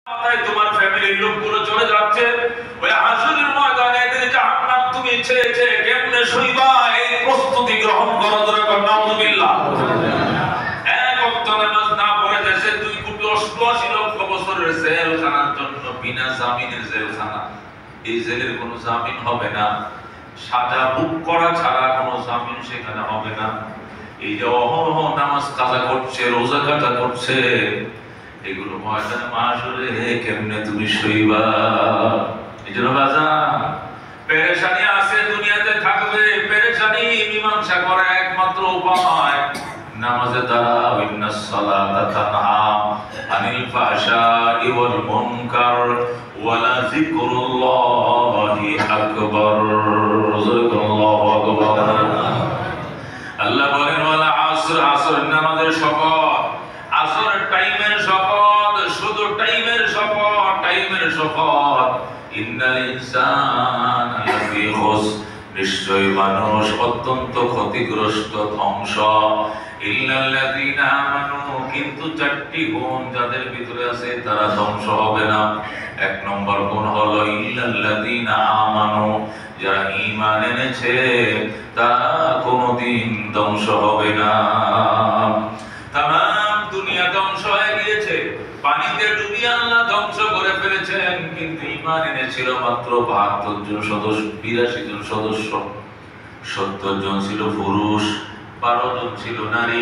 তোমার ফ্যামিলির লোকগুলো চলে যাচ্ছে ওই হাসরের ময়দানে জাহান্নাম তুমি ছেড়ে ছেড়ে কেমনে শুইবা এই প্রস্তুতি গ্রহণ করো ধরে নাউযুবিল্লাহ। এক ওয়াক্ত নামাজ না পড়ে দেশে 2.88 লক্ষ বছরের জেলখানার জন্য বিনা জামিনের জেলখানা। এই জেলের কোনো জামিন হবে না, সাজা বুক করা ছাড়া কোনো জামিন সেখানে হবে না। এই যে অহরহ নামাজ কাজা করছে, রোজা কাজা করছে, এগুলো ময়দানে মাশরে কেমনে তুমি শুইবা? এজন্য বাজান পেরেশানি আছে, দুনিয়াতে থাকবে পেরেশানি মীমাংসা করার একমাত্র উপায় নামাজে দাঁড়াও। ইন্নাস সালাতা তানহা আনিল ফাহশাই ওয়াল মুনকার ওয়ালা যিকরুল্লাহি আকবার। আল্লাহু আকবার। আল্লাহ বলেন ওয়ালা আসর, আসর নামাজের শপথ, আসরের টাইমের শপথ, শুধু টাইমের শপথ, টাইমের শপথ। ইন্নাল ইনসানা লাফি খুসর, নিশ্চয় মানুষ অত্যন্ত ক্ষতিগ্রস্ত, ধ্বংস। ইল্লাল্লাযীনা আমানু, কিন্তু চারটি গুণ যাদের ভিতরে আছে তারা ধ্বংস হবে না। এক নম্বর গুণ হলো ইল্লাল্লাযীনা আমানু, যারা ঈমান এনেছে তারা কোনোদিন ধ্বংস হবে না। তামাম দুনিয়া ধ্বংস হয়ে গিয়েছে, পানিতে ডুবিয়ে আল্লাহ ধ্বংস করে ফেলেছেন, কিন্তু ঈমান এনেছিল মাত্র ৭২ জন সদস্য, ৮২ জন সদস্য। ৭০ জন ছিল পুরুষ, ১২ জন ছিল নারী।